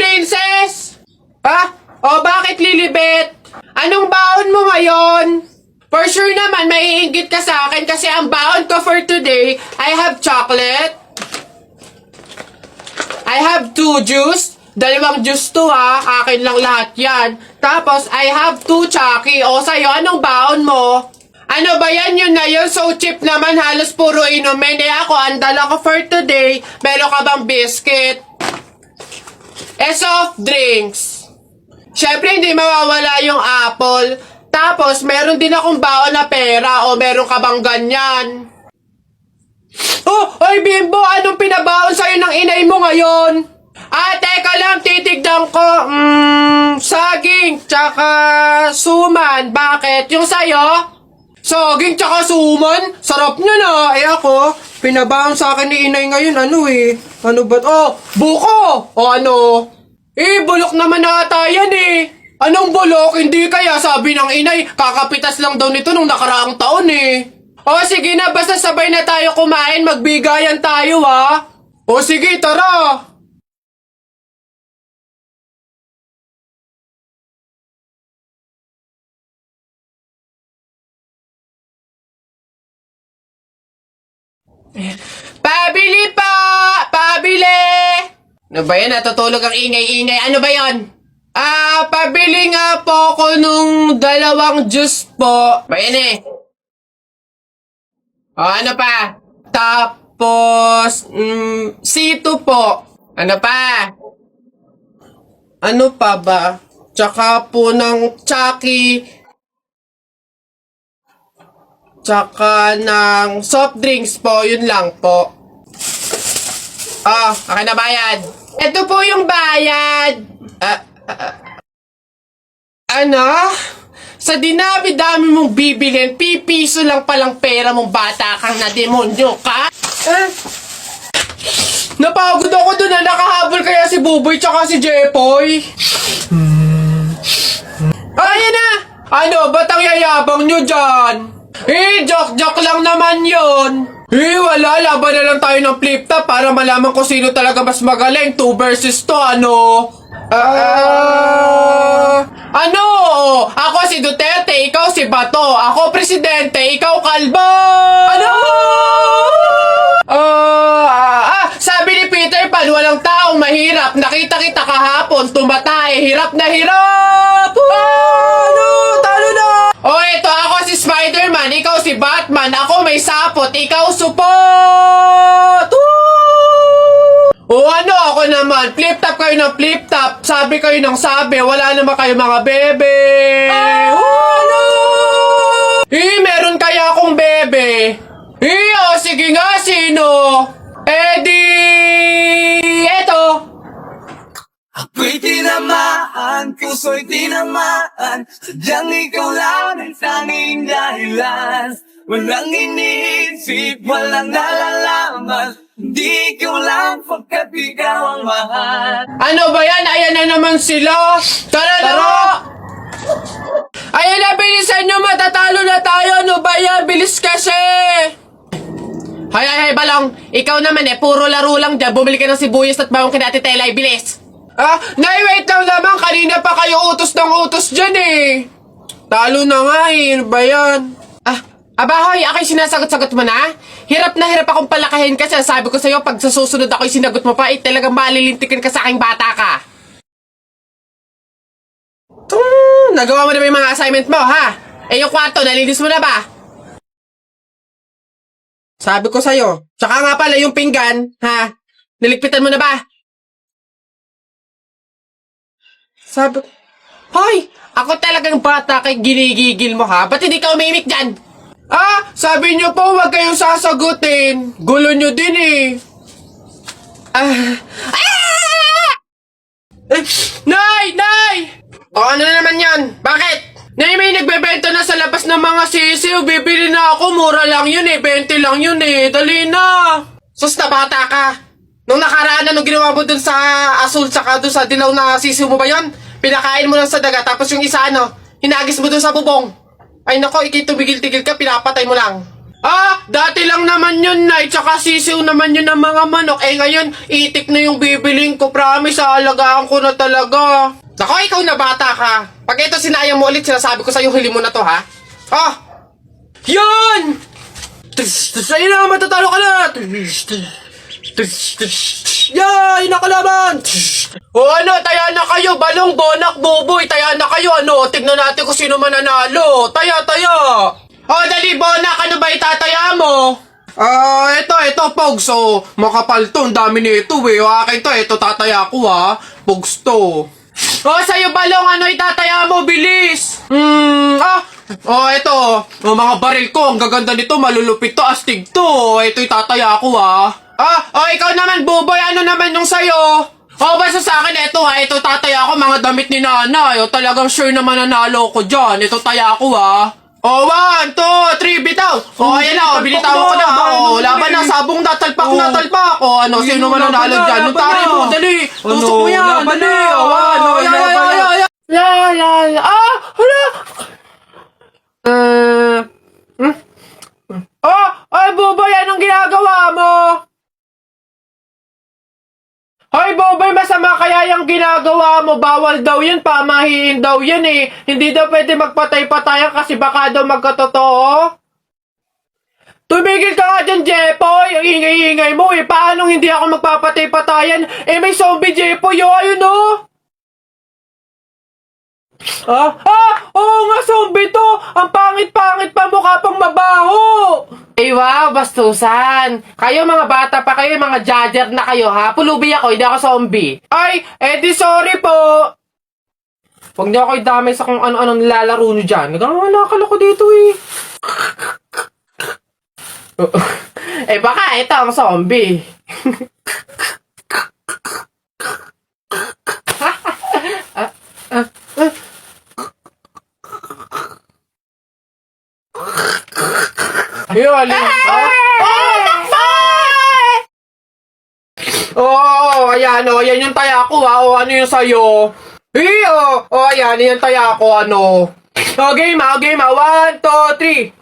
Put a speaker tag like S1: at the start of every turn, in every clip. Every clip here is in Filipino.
S1: princess! Ah? O bakit, Lilibet? Anong baon mo ngayon? For sure naman, maiinggit ka sa akin kasi ang baon ko for today, I have chocolate. I have 2 juice. 2 juice to ha. Akin lang lahat yan. Tapos, I have 2 Chucky. O sa'yo, anong baon mo? Ano ba yan? Yun na yun. So cheap naman. Halos puro inumin. Eh ako, ang dala ko for today. Meron ka bang biscuit? Soft drinks. Siyempre, hindi mawawala yung apple. Tapos, meron din akong baon na pera. O meron ka bang ganyan? Oh, ay Bimbo, anong pinabaon sa'yo ng inay mo ngayon? Teka lang, titigdan ko. Saging, tsaka suman. Bakit? Yung sa'yo? Saging, tsaka suman? Sarap nyo na. Eh ako, pinabaon sa akin ni inay ngayon, Ano ba? Oh, buko! O ano? Bulok naman ata yan Anong bulok? Hindi kaya sabi ng inay, kakapitas lang daw nito nung nakaraang taon O sige na, basta sabay na tayo kumain, magbigayan tayo O sige, tara! Pabili pa! Pabili! Ano ba yan? Natutulog ang ingay-ingay. Ano ba yan? Pabili nga po ako nung 2 juice po. Ba yan O, ano pa? Tapos, C2 po. Ano pa? Ano pa ba? Tsaka po ng Chucky. Tsaka ng soft drinks po. Yun lang po. Akin na bayad. Ito po yung bayad. Ano? Sa dinami-dami mong bibilhin, pipiso lang palang pera mong bata kang na demonyo ka? Napagod ako dun nakahabol kaya si Buboy tsaka si Jepoy. Ayan na! Ano, ba't ang yayabang nyo dyan? Joke-joke lang naman yun. Wala, laban na lang tayo ng flip-top para malaman kung sino talaga mas magaling. 2 versus 2, ano? Ano? Ako si Duterte, ikaw si Bato. Ako presidente, ikaw kalbo. Ano? Sabi ni Peter Pan, walang taong mahirap. Nakita kita kahapon, tumatay. Hirap na hirap. Ano? Talo na. Ito ako si Spider-Man, ikaw si Batman. Ako may sapot, ikaw supot. Ano ako naman? Flip-top kayo ng flip-top. Sabi kayo ng sabi. Wala naman kayo mga bebe. Ano? Meron kaya akong bebe. Sige nga, sino? Eto.
S2: Ako'y tinamaan, puso'y tinamaan. Sadyang ikaw lang ang tanging dahilan. Walang iniisip, walang nalalaman. Hindi ikaw lang pagkat ikaw ang mahal.
S1: Ano ba yan? Ayan na naman sila. Tara! Ayan na, bilisan nyo, matatalo na tayo. Ano ba yan? Bilis kasi. Hay, balong. Ikaw naman puro laro lang dyan. Bumili ka ng sibuyas at bawang kina Ate Telay. Bilis. Nay, wait lang naman. Kanina pa kayo utos ng utos dyan Talo na nga Ano ba yan? Abahoy, ako'y sinasagot-sagot mo na? Hirap na hirap akong palakahin kasi sabi ko sa'yo, pag sa susunod ako'y sinagot mo pa, talagang malilintikin ka sa aking bata ka. Nagawa mo na ba yung mga assignment mo, ha? Yung kwarto, nalinis mo na ba? Sabi ko sa'yo. Tsaka nga pala yung pinggan, ha? Niligpitan mo na ba? Sabi ko, hoy! Ako talagang bata kay ginigigil mo, ha? Ba't hindi ka umimik dyan? Sabi niyo po, huwag kayong sasagutin. Gulo niyo din Nay! Ano na naman yan? Bakit? Nay, may nagbebenta na sa labas ng mga sisiw. Bibili na ako. Mura lang yun 20 lang yun Dali na. Sus na bata ka. Nung nakaraan nung ginawa mo dun sa asul tsaka dun sa dilaw na sisiw mo ba yun? Pinakain mo lang sa daga. Tapos yung isa hinagis mo dun sa bubong. Ay nako, ikay tumigil-tigil ka. Pinapatay mo lang. Dati lang naman yun, Nay. Tsaka sisiw naman yun ng mga manok. Ngayon, itik na yung bibiling ko. Promise, alagaan ko na talaga. Nako, ikaw na bata ka. Pag ito sinayang mo ulit, sinasabi ko sa'yo, huli mo na to, ha? Yun! Sa'yo na, matatalo ka na! Yay! Nakalaban! Ano, taya na kayo, balong, bonak, buboy, taya na kayo, tignan natin kung sino mananalo. Taya! Dali, bonak, ano ba itataya mo? Ito, Pogs, makapal to, ang dami nito, akin to, ito tataya ko, Pogs to. Sa'yo, balong, ano itataya mo, bilis? Ito, mga baril ko, ang gaganda nito, malulupit to, astig to, ito itataya ko, ikaw naman, buboy, ano naman yung sa'yo? Basta sa akin, ito tataya ko, mga damit ni nanay, talagang sure na mananalo ko dyan, ito taya ko, 1, 2, 3, bitaw! Ayan na, binitawan ko na, laban na, sabong natalpak, sino mananalo dyan? Nung tari mo, dali, tusok mo yan, dali, hala! Buboy, anong ginagawa mo? Hoy, Boboy, masama kaya yung ginagawa mo. Bawal daw yan, pamahiin daw yan Hindi daw pwede magpatay-patayan kasi baka daw magkatotoo. Tumigil ka nga dyan, Jepoy. Ang ingay-ingay mo Paano hindi ako magpapatay-patayan? May zombie, Jepoy, ayun Oo nga, zombie to. Ang pangit-pangit pa, mukha pang mabaho. Wow, bastusan. Kayo mga bata pa kayo, mga judger na kayo, ha? Pulubi ako, hindi ako zombie. Di sorry po. Huwag niyo ako idamay sa kung ano-ano nilalaro niyo dyan. Nagkakalakal ako dito, baka ito ang zombie. Ayun, ayan yung taya ko, ano yung sa'yo? Ayan yung taya ko, game, 1, 2, 3.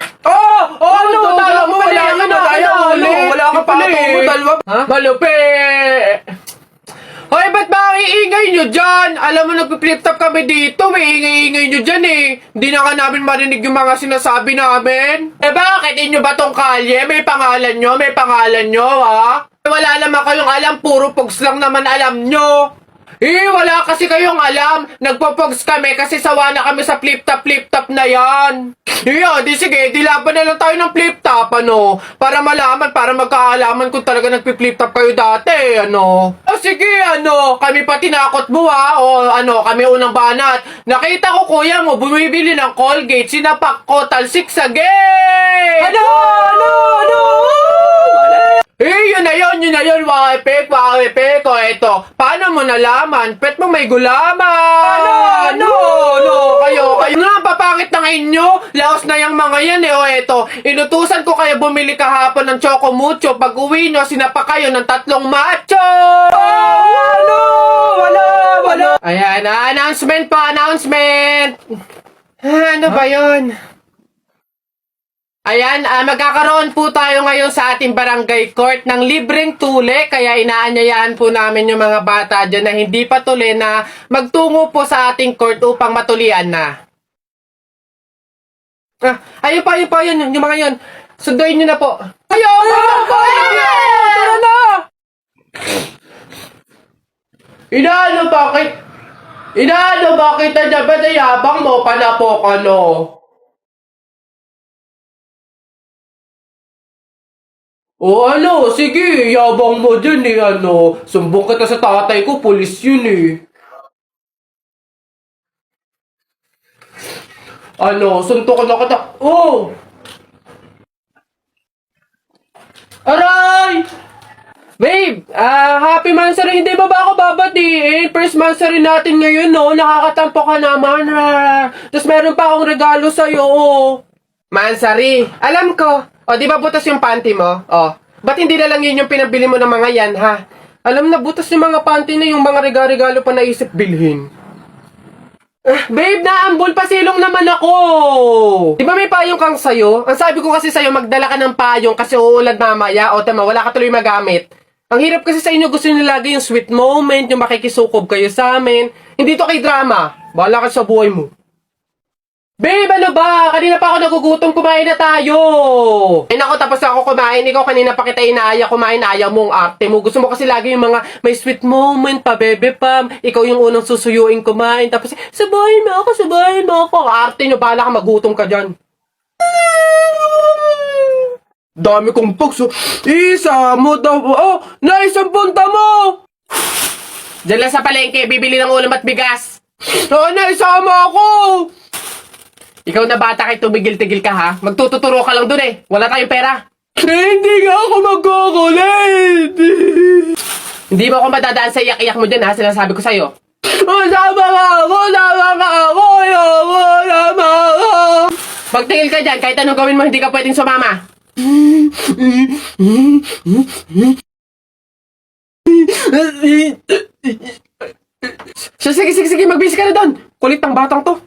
S1: Tala mo, wala ka pala, Malupi! Hoy, ba't ba ang iingay nyo dyan? Alam mo, nagpi-flip top kami dito. May ingay-ingay nyo dyan Hindi na ka namin marinig yung mga sinasabi namin. Bakit? Inyo ba tong kalye? May pangalan nyo, Wala naman kayong alam. Puro pogs lang naman alam nyo. Wala kasi kayong alam. Nagpo-pogs kami kasi sawa na kami sa flip top na yan. Sige, laban na lang tayo ng flip top, Para malaman, para magkaalaman kung talaga nagpi-flip top kayo dati, Sige, kami pa tinakot mo, kami unang banat. Nakita ko, kuya mo, bumibili ng Colgate, sinapak ko, talsik sa game! Yun na yun, wakipek, ito. Paano mo nalaman? Pet mo may gulaman! Kayo nga, papangit ng inyo! Laos na yung mga yan, ito. Inutusan ko kayo bumili kahapon ng Choco Mucho. Pag uwi nyo, sinapa kayo ng 3 macho! Wala! Ayan, announcement. Ano ba yun? Ayan, magkakaroon po tayo ngayon sa ating barangay court ng libreng tule, kaya inaanyayahan po namin yung mga bata dyan na hindi pa tuli na magtungo po sa ating court upang matulian na. Ayun pa, yung mga yun. Sunduin nyo na po. Ayun! Tara na! Bakit na dyan? Ba't yabang mo? Panapok, sige, yabang mo dyan Sumbong kita sa tatay ko, pulis yun suntok na kita. Aray! Babe, happy Mansari, hindi ba ako babatiin? First Mansari natin ngayon, nakakatampo ka naman, Tapos meron pa akong regalo sa'yo, Mansari, alam ko. Di ba butas yung panty mo? Ba't hindi na lang yun yung pinabili mo ng mga yan, ha? Alam na, butas yung mga panty na yung mga regalo pa naisip bilhin. Babe, naambol pa silong naman ako. Di ba may payong kang sayo? Ang sabi ko kasi sa'yo, magdala ka ng payong kasi uulan mamaya. O tama, wala ka tuloy magamit. Ang hirap kasi sa inyo, gusto nyo lagi yung sweet moment, yung makikisukob kayo sa amin. Hindi to kay drama. Bahala ka sa buhay mo. Babe, ano ba? Kanina pa ako nagugutom, kumain na tayo. Ay nako, tapos ako kumain. Ikaw kanina pa kita inaaya kumain, ayaw mong arte mo. Gusto mo kasi lagi yung mga may sweet moment pa, bebe pam. Ikaw yung unang susuyuin kumain. Tapos, sabahin mo ako, sabahin mo ako. Arte nyo, bahala ka, magutom ka dyan. Dami kong pugs. Isa mo daw. Oh, naisang punta mo. Diyan lang sa palengke, bibili ng ulam at bigas. Oo, naisama ako. Ikaw na bata kay tumigil-tigil ka ha? Magtututuro ka lang dun eh. Wala tayong pera. Hindi nga ako magkukulit. Hindi mo ako madadaan sa iyak-iyak mo dyan ha? Sinasabi ko sa'yo. Sama ka ako! Sama ka ako! Ayoko! Sama ka! Magtingil ka dyan. Kahit anong gawin mo, hindi ka pwedeng sumama. Sige, magbisi ka na doon. Kulit ng batang to.